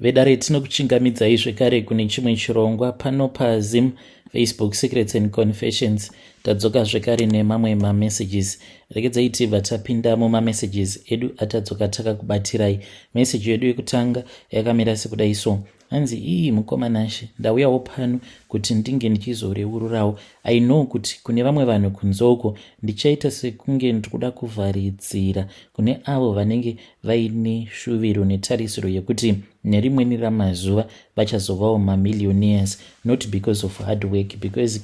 vedare tinokuchingamidzai zvekare kune chimwe chirongwa pano paZim Facebook Secrets and Confessions. Tadzoka zvekare nemamwe mamessages. Regedzai tibva tapinda mumamessages edu atadzoka takakubatirai. Meseji yedu yekutanga yakamira sekudai so: hanzi iyi mukomanashi, ndauyawo pano kuti ndinge ndichizoreururawo. I know kuti kune vamwe vanhu kunzoko ndichaita sekunge ndikuda kuvharidzira kune avo vanenge vaine shuviro netarisiro yekuti nerimweni ramazuva vachazovawo mamillionaires, not because of hard work, because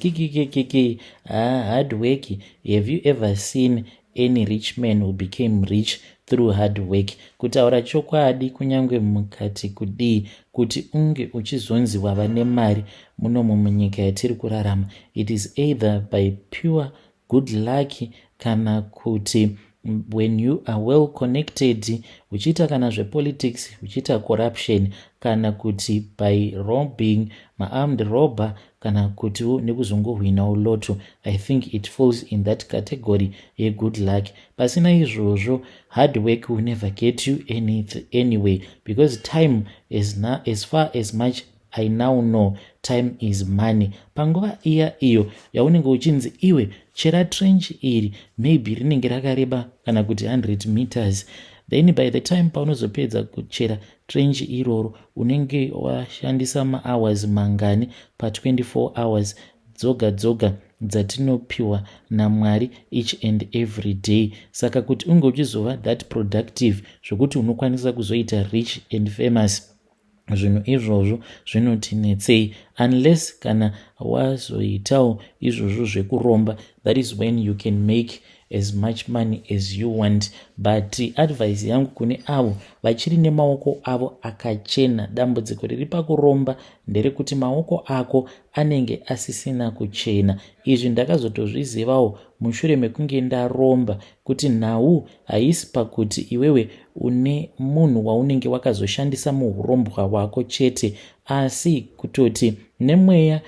hard work. Have you ever seen any rich man who became rich through hard work? Kutaura chokwadi kunyange mukati kudii kuti unge uchizonzi wava nemari munomu munyika yatiri kurarama, it is either by pure good luck kana kuti when you are well connected, uchiita kana zvepolitics, uchiita corruption, kana kuti by robbing, armed robber, kana kuti nekuzongohwinawo loto. I think it falls in that category ye good luck. Pasina izvozvo, hard work will never get you anyway, because time is not, as far as much I now know, time is money. Panguva iya iyo yaunenge uchinzi iwe chera trench iri maybe rinenge rakareba kana kuti 100 meters, then by the time paunozopedza kuchera trench iroro unenge washandisa mahours mangani pa 24 hours dzoga dzatinopiwa naMwari each and every day. Saka kuti unge uchizova that productive zvokuti unokwanisa kuzoita rich and famous, zvinhu izvozvo zvinotinetsei, unless kana wazoitawo izvozvo zvekuromba, that is when you can make as much money as you want. But advice yangu kune avo vachiri nemaoko avo akachena, dambudziko riri pakuromba nderekuti maoko ako anenge asisina kuchena. Izvi ndakazotozvizivawo mushure mekunge ndaromba, kuti nhau haisi pakuti iwewe une munhu waunenge wakazoshandisa muurombwa hwako chete, asi kutoti nemweya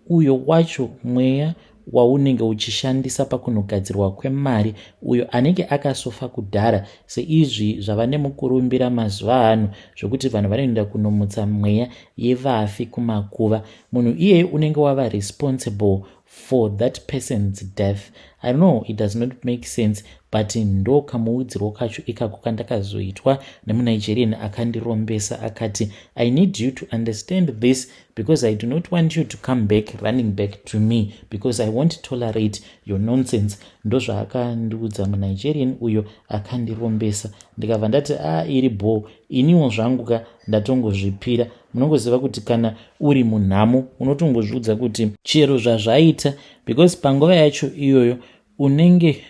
uyo wacho, mweya waunenge uchishandisa pakunogadzirwa kwemari, uyo anenge akasofa kudhara, seizvi zvava nemukurumbira mazuva ano zvokuti vanhu vanoenda kunomutsa mweya yevafi kumakuva. Munhu iyeye unenge wava responsible for that person's death. I know it does not make sense, but ndo kamuudziro kacho ikako kandakazoitwa nemuNigerian akandirombesa akati, I need you to understand this because I do not want you to come back running back to me because I won't tolerate your nonsense. Ndo zvaakandiudza muNigerian uyo akandirombesa. Ndikabva ndati iri bho, iniwo zvangu ndatongozvipira. Munongoziva kuti kana uri munhamo unotongozviudza kuti chero zvazvaita, because panguva yacho iyoyo unenge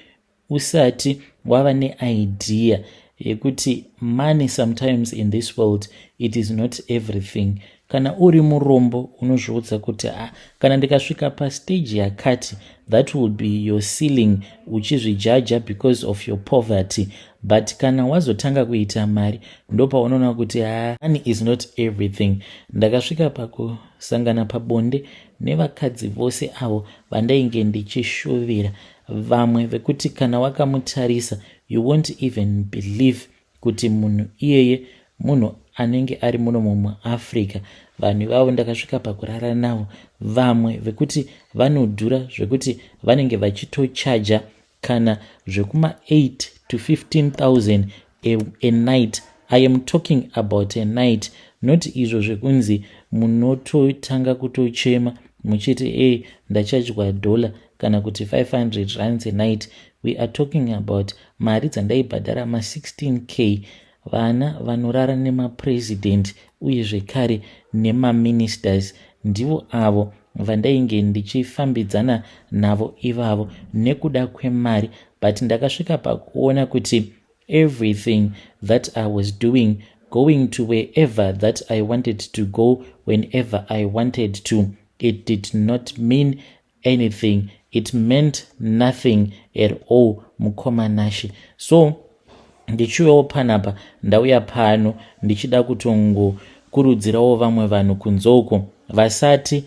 usati wava neidea yekuti money sometimes in this world it is not everything. Kana uri murombo unozviudza kuti kana ndikasvika pastage yakati, that will be your ceiling, uchizvijaja because of your poverty. But kana wazotanga kuita mari ndopa unoona kuti money is not everything. Ndakasvika pakusangana pabonde nevakadzi vose avo vandainge ndichishuvira, vamwe vekuti kana wakamutarisa you won't even believe kuti munhu iyeye munhu anenge ari muno muAfrica. Vanhu vavo ndakasvika pakurara navo, vamwe vekuti vanodhura zvekuti vanenge vachitochaja kana zvekuma 8 to 15,000 a night. I am talking about a night, not izvo zvekunzi munototanga kutochema muchiti ndachajwa $, kana kuti 500 rands a night. We are talking about mari dzandaibhadhara ma16k. Vana vanorara nemapresident uye zvekare nemaministers ndivo avo vandainge ndichifambidzana navo ivavo nekuda kwemari. But ndakasvika pakuona kuti everything that I was doing, going to wherever that I wanted to go whenever I wanted to, it did not mean anything. It meant nothing at all, mukomanashi. So ndichiwewo panapa ndauya pano ndichida kutongokurudzirawo vamwe vanhu kunzoko vasati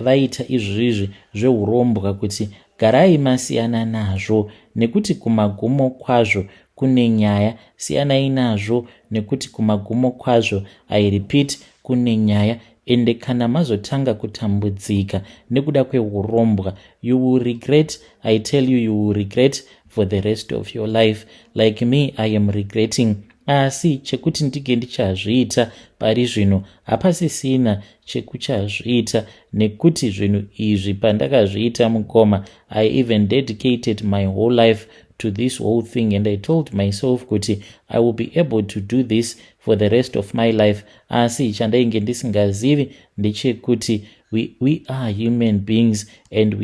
vaita izvizvi zveurombwa kuti garai masiyana nazvo, nekuti kumagumo kwazvo kune nyaya, siyanai nazvo nekuti kumagumo kwazvo, I repeat, kune nyaya. Ende kana mazotanga kutambudzika nekuda kweurombwa, you will regret, I tell you, you will regret for the rest of your life. Like me, I am regretting. Asi chekuti ndige ndichazviita pari zvino hapasisina chekuchazviita, nekuti zvinhu izvi pandakazviita mukoma, I even dedicated my whole life to this whole thing, and I told myself kuti I will be able to do this for the rest of my life. Asi chandainge ndisingazivi ndechekuti we are human beings, and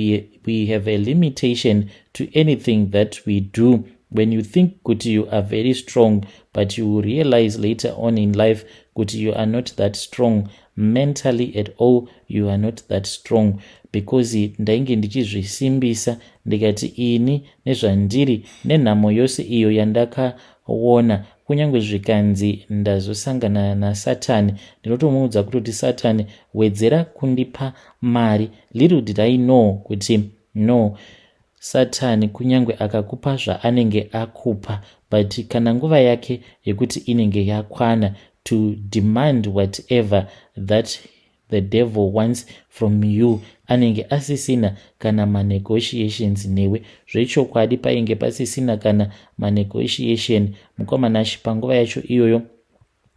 we have a limitation to anything that we do. When you think kuti you are very strong, but you will realize later on in life kuti you are not that strong mentally at all, you are not that strong, because ndainge ndichizvisimbisa ndikati ini nezvandiri nenhamo yose iyo yandakaona, kunyange zvikanzi ndazosangana naSatani, ndinotomuudza kutoti Satani, wedzera kundipa mari. Little did I know kuti no, Satani kunyange akakupa zvaanenge akupa, but kana nguva yake yekuti inenge yakwana to demand whatever that the devil wants from you, anenge asisina kana manegotiations newe. Zvechokwadi painge pasisina kana manegotiation mukomanashi panguva yacho iyoyo,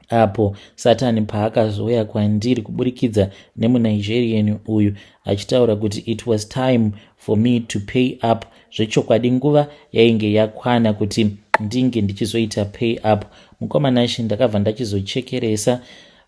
apo Satani paakazouya kwandiri kuburikidza nemuNigerian uyu achitaura kuti it was time for me to pay up. Zvechokwadi nguva yainge yakwana kuti ndinge ndichizoita pay up. Mukomanashi ndakabva ndachizochekeresa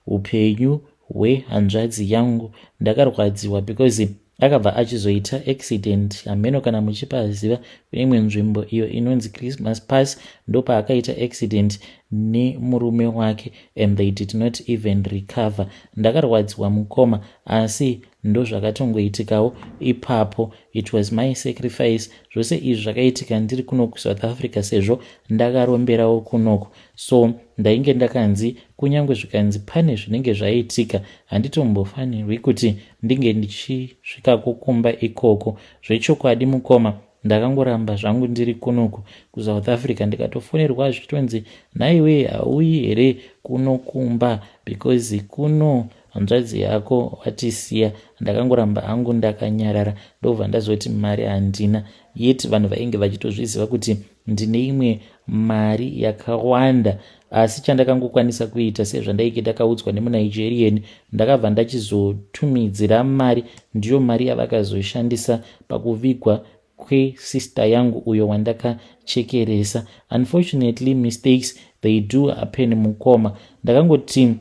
upenyu hwehanzvadzi yangu. Ndakarwadziwa because akabva achizoita accident. Hameno kana muchipaziva, kune imwe nzvimbo iyo inonzi Christmas Pass, ndo paakaita accident nemurume wake, and they did not even recover. Ndakarwadziwa mukoma, asi ndo zvakatongoitikawo ipapo. It was my sacrifice. Zvose izvi zvakaitika ndiri kuno kuSouth Africa, sezvo ndakaromberawo kunoko. So ndainge ndakanzi kunyange zvikanzi pane zvinenge zvaitika, handitombofanirwi kuti ndinge ndichisvika kukumba ikoko. Zvechokwadi mukoma, ndakangoramba zvangu ndiri kunoku kuSouth Africa, ndikatofonerwa zvichitonzi naiwe hauyi here kunokumba because kuno hanzvadzi yako watisiya. Ndakangoramba hangu ndakanyarara, ndobva ndazoti mari handina. Yeti vanhu vainge vachitozviziva kuti ndine imwe mari yakawanda, asi chandakangokwanisa kuita sezvandaike ndakaudzwa nemuNigerian, ndakabva ndachizotumidzira mari, ndiyo mari yavakazoshandisa pakuvigwa kwesister yangu uyo wandakachekeresa. Unfortunately, mistakes they do happen mukoma. Ndakangoti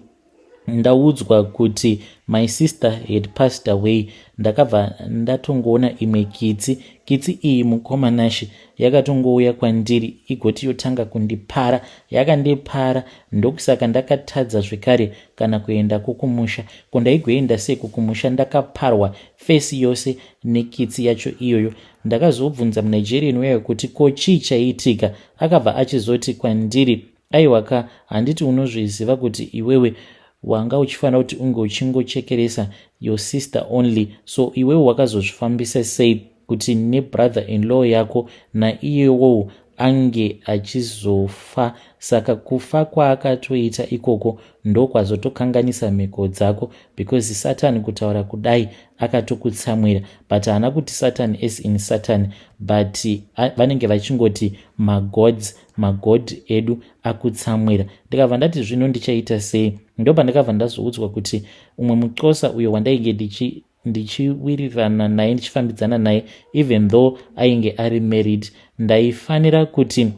ndaudzwa kuti my sister had passed away, ndakabva ndatongoona imwe kitsi iyi mukomanashi yakatongouya kwandiri igoti yotanga kundipara. Yakandipara ndokusaka ndakatadza zvekare kana kuenda kukumusha. Kondaigoenda sei kukumusha ndakaparwa fesi yose nekitsi yacho iyoyo. Ndakazobvunza muNigerian weyo kuti ko chii chaitika. Akabva achizoti kwandiri, aiwaka, handiti unozviziva kuti iwewe wanga uchifanira kuti unge uchingochekeresa your sister only, so iwewe wakazozvifambisa sei kuti nebrother in law yako naiyewo ange achizofa? Saka kufa kwaakatoita ikoko ndokwazotokanganisa mhiko dzako, because Satani kutaura kudai akatokutsamwira, but haana kuti Satani as in Satan, but vanenge vachingoti magod edu akutsamwira. Ndikabva ndati zvino ndichaita sei, ndopa ndakabva ndazoudzwa kuti umwe muxhosa uyo wandainge ndichiwirirana naye ndichifambidzana naye, even though ainge ari married, ndaifanira kuti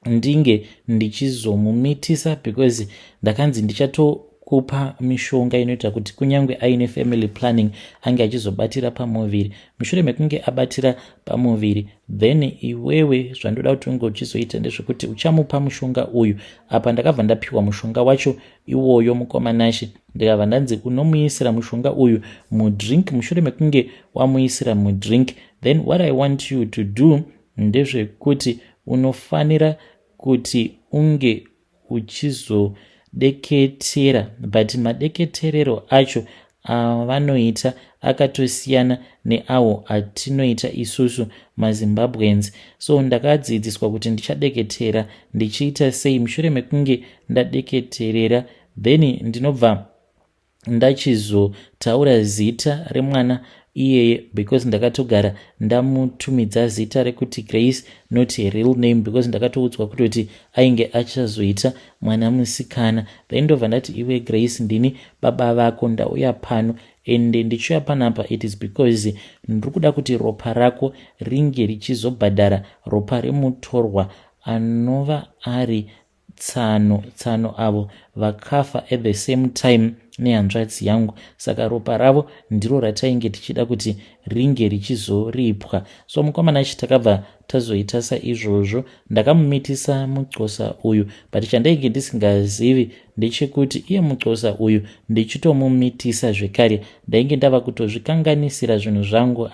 ndinge ndichizomumitisa, because ndakanzi ndichatokupa mishonga inoita kuti kunyange aine family planning ange achizobatira pamuviri. Mushure mekunge abatira pamuviri, then iwewe zvandoda kuti unge uchizoita ndezvekuti uchamupa mushonga uyu. Apa ndakabva ndapiwa mushonga wacho iwoyo mukomanashi, ndikabva ndanzi unomuisira mushonga uyu mudrink. Mushure mekunge wamuisira mudrink, then what I want you to do ndezvekuti unofanira kuti unge uchizodeketera, but madeketerero acho avanoita akatosiyana neawo atinoita isusu mazimbabweans. So ndakadzidziswa kuti ndichadeketera ndichiita sei. Mushure mekunge ndadeketerera, then ndinobva ndachizotaura zita remwana iyeye, because ndakatogara ndamutumidza zita rekuti Grace, not a real name, because ndakatoudzwa kutoti ainge achazoita mwana musikana. Then ndobva ndati, iwe Grace, ndini baba vako, ndauya pano, ende ndichiuya panapa it is because ndiri kuda kuti ropa rako ringe richizobhadhara ropa remutorwa anova ari tsano avo vakafa at the same time nehanzvadzi yangu. Saka ropa ravo ndiro ratainge tichida kuti ringe richizoripwa. So mukomana achi takabva tazoita saizvozvo. Ndakamumitisa muxosa uyu, but chandainge ndisingazivi ndechekuti iye muxosa uyu ndichitomumitisa zvekare ndainge ndava kutozvikanganisira zvinhu zvangu.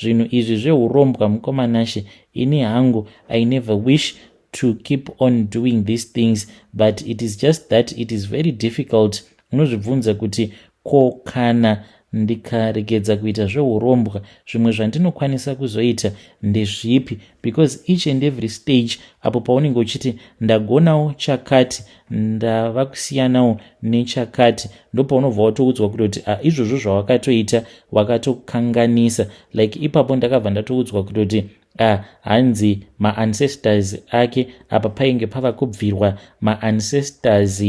Zvinhu izvi zveurombwa mukomanashe, ini hangu I never wish to keep on doing these things, but it is just that it is very difficult. Unozvibvunza kuti ko kana ndikaregedza kuita zveurombwa zvimwe zvandinokwanisa kuzoita ndezvipi, because each and every stage apo paunenge uchiti ndagonawo chakati ndava kusiyanawo nechakati, ndopaunobva watoudzwa kutoti izvozvo zvawakatoita wakatokanganisa. Like ipapo ndakabva ndatoudzwa kutoti hanzi maancestors ake apa painge pava kubvirwa maancestors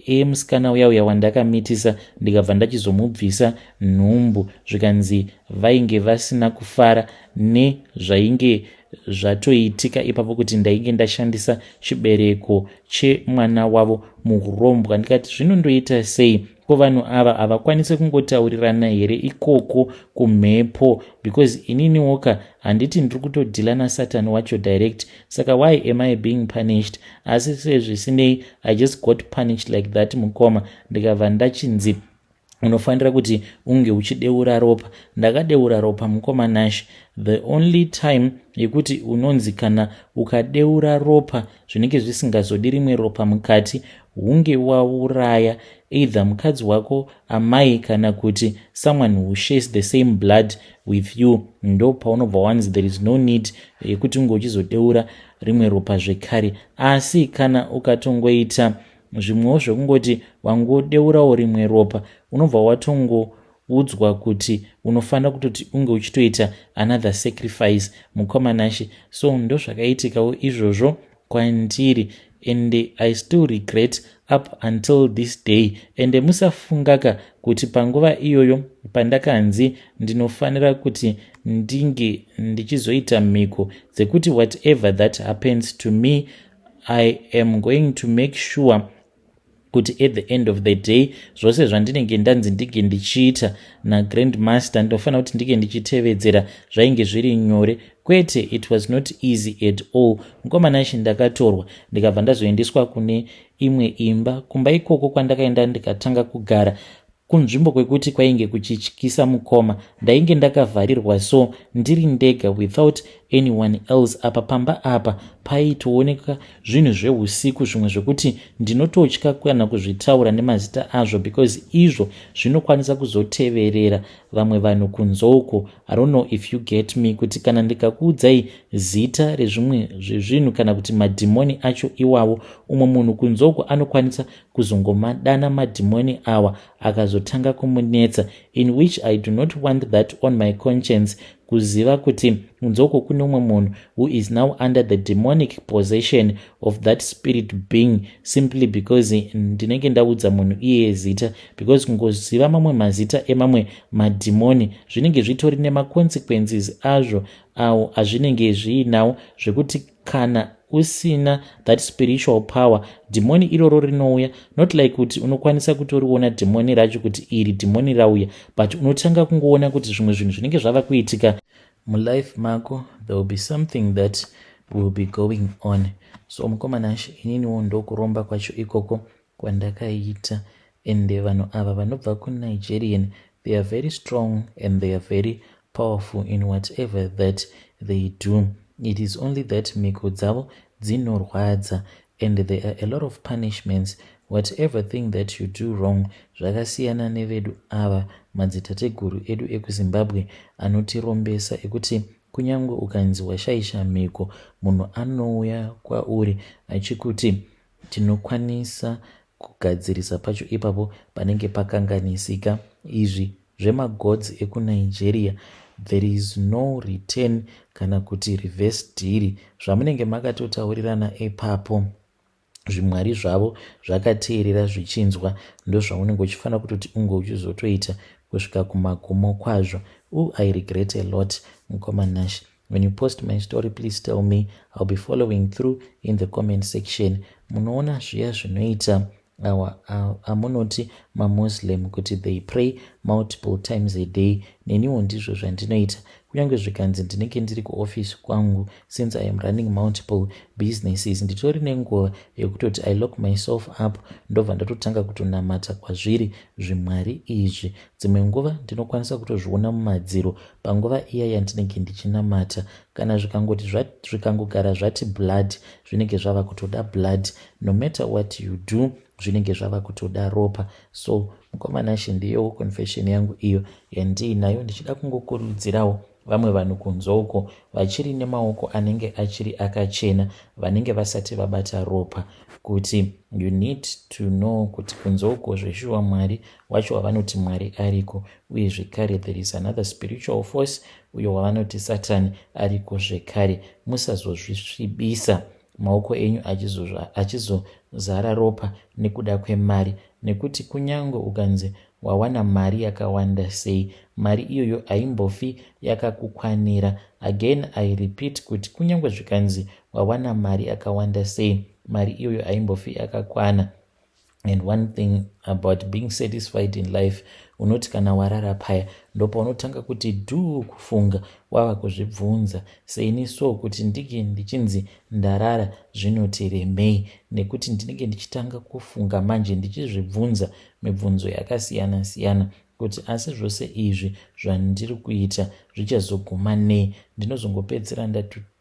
emusikana uya wandakamitisa, ndikabva ndachizomubvisa nhumbu, zvikanzi vainge vasina kufara nezvainge zvatoitika ipapo, kuti ndainge ndashandisa chibereko chemwana wavo mukurombwa. Ndikati zvinondoita sei? Ko vanhu ava havakwanisi kungotaurirana here ikoko kumhepo? Because inini woka handiti ndiri kutodhila naSatan wacho direct, saka why am I being punished? Asi sezvisinei, I just got punished like that mukoma. Ndikabva ndachinzi unofanira kuti unge uchideura ropa. Ndakadeura ropa mukomanashi. The only time yekuti unonzi kana ukadeura ropa zvinenge zvisingazodi rimwe ropa mukati, hunge wauraya either mukadzi wako, amai, kana kuti someone who shares the same blood with you, ndo paunobva wanzi there is no need yekuti unge uchizodeura rimwe ropa zvekare. Asi kana ukatongoita zvimwewo zvekungoti wangodeurawo rimwe ropa, unobva watongoudzwa kuti unofanira kutoti unge uchitoita another sacrifice mukomanashi. So ndo zvakaitika izvozvo kwandiri, and I still regret up until this day. And musafungaka kuti panguva iyoyo pandakanzi ndinofanira kuti ndinge ndichizoita mhiko dzekuti whatever that happens to me, I am going to make sure kuti at the end of the day zvose zvandinenge ndanzi ndinge ndichiita nagrandmaster ndinofanira kuti ndinge ndichitevedzera zvainge zviri nyore. Kwete, it was not easy at all. Mukomanashi ndakatorwa ndikabva ndazoendeswa kune imwe imba. Kumba ikoko kwandakaenda ndikatanga kugara kunzvimbo kwekuti kwainge kuchityisa mukoma, ndainge ndakavharirwa so ndiri ndega without anyone else. Apa pamba apa paitooneka zvinhu zveusiku zvimwe zvekuti ndinototya kana kuzvitaura nemazita azvo, because izvo zvinokwanisa kuzoteverera vamwe vanhu kunzoko. I don't know if you get me, kuti kana ndikakuudzai zita rezvimwe zvezvinhu kana kuti madhimoni acho iwawo, umwe munhu kunzoko anokwanisa kuzongomadana madhimoni awa akazotanga kumunetsa, in which I do not want that on my conscience, kuziva kuti kunzoko kune umwe munhu who is now under the demonic possession of that spirit being, simply because ndinenge ndaudza munhu iye zita. Because kungoziva mamwe mazita emamwe madhimoni zvinenge zvitori nemaconsequences azvo awo azvinenge zviinawo, zvekuti kana usina that spiritual power, dhimoni iroro rinouya. Not like kuti unokwanisa kutoriona dhimoni racho kuti iri dhimoni rauya, but unotanga kungoona kuti zvimwe zvinhu zvinenge zvava kuitika mulife mako, there will be something that will be going on. So mukomanashi ininiwo ndokuromba kwacho ikoko kwandakaita. And vanhu ava vanobva kuNigerian, they are very strong and they are very powerful in whatever that they do. It is only that mhiko dzavo dzinorwadza, and there are a lot of punishments whatever thing that you do wrong. Zvakasiyana nevedu ava madzitateguru edu ekuzimbabwe anotirombesa ekuti kunyange ukanzi washaisha mhiko, munhu anouya kwauri achikuti tinokwanisa kugadzirisa pacho ipapo panenge pakanganisika. Izvi zvemagods ekunigeria, there is no return kana kuti reverse deal. Zvamunenge makatotaurirana ipapo, zvimwari zvavo zvakateerera zvichinzwa, ndozvaunenge uchifanira kutoti unge uchizotoita kusvika kumagumo kwazvo. I regret a lot, Mukoma Nash. When you post my story, please tell me. I'll be following through in the comment section. Munoona zviya zvinoita amunoti mamuslim kuti they pray multiple times a day. Neniwo ndizvo zvandinoita. Kunyange zvikanzi ndinenge ndiri kuoffice kwangu, since I am running multiple businesses, nditori nenguva yekutoti I lock myself up, ndobva ndatotanga kutonamata kwazviri zvimwari izvi. Dzimwe nguva ndinokwanisa kutozviona mumadziro panguva iya yandinenge ndichinamata. Kana zvikangogara zvati blood, zvinenge zvava kutoda blood. No matter what you do, zvinenge zvava kutoda ropa. So Mukoma Nash, ndiyo confession yangu iyo yandiinayo, ndichida kungokurudzirawo vamwe vanhu kunze uko vachiri nemaoko anenge achiri akachena, vanenge vasati vabata ropa, kuti you need to know kuti kunze uko zveshuwa Mwari wacho wavanoti Mwari ariko, uye zvekare there is another spiritual force uyo wavanoti Satani ariko zvekare. Musazozvisvibisa maoko enyu achizozara ropa nekuda kwemari, nekuti kunyange ukanzi wawana mari yakawanda sei, mari iyoyo haimbofi yakakukwanira. Again I repeat kuti kunyange zvikanzi wawana mari yakawanda sei, mari iyoyo haimbofi yakakwana. And one thing about being satisfied in life, unoti kana warara paya ndopa unotanga kuti dhuu kufunga wava kuzvibvunza seini so kuti ndike ndichinzi ndarara zvinoti remei, nekuti ndinenge ndichitanga kufunga manje ndichizvibvunza mibvunzo yakasiyana siyana kuti asi zvose izvi zvandiri kuita zvichazoguma nei. Ndinozongopedzera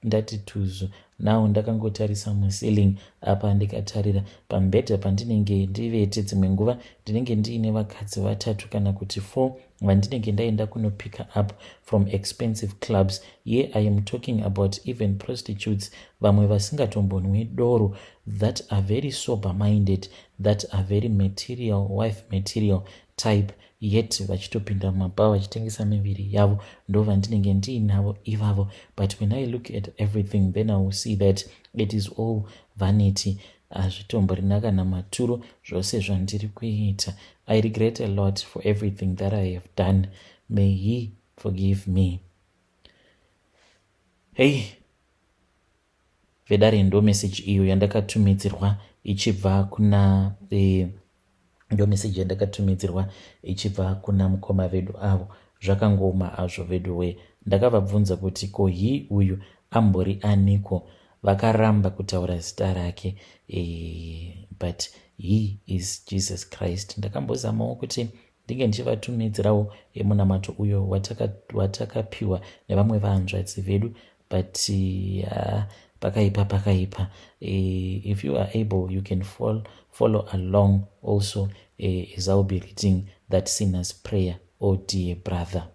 ndati tuzu nawo ndakangotarisa muceiling apa ndikatarira pambedha pandinenge ndivete. Dzimwe nguva ndinenge ndiine vakadzi 3 kana kuti 4 vandinenge ndaenda kunopick up from expensive clubs. Here I am talking about even prostitutes, vamwe vasingatombonwi doro, that are very sober minded, that are very material, wife material type, yet vachitopinda mumabha vachitengesa miviri yavo. Ndo vandinenge ndiinavo ivavo. But when I look at everything, then I will see that it is all vanity. Hazvitomborina kana maturo zvose zvandiri kuita. I regret a lot for everything that I have done. May he forgive me. Hey, vedare ndo message iyo yandakatumidzirwa ichibva kuna ndo message yandakatumidzirwa ichibva kuna mukoma vedu avo. Zvakangoma azvo vedu we. Ndakavabvunza kuti ko hii uyu ambori aniko, vakaramba kutaura zita rake, but he is Jesus Christ. Ndakambozamawo kuti ndinge ndichivatumidzirawo munamato uyo watakapiwa nevamwe vahanzvadzi vedu, but pakaipa. If you are able, you can follow along also as I'll be reading that sinner's prayer. Oh dear brother.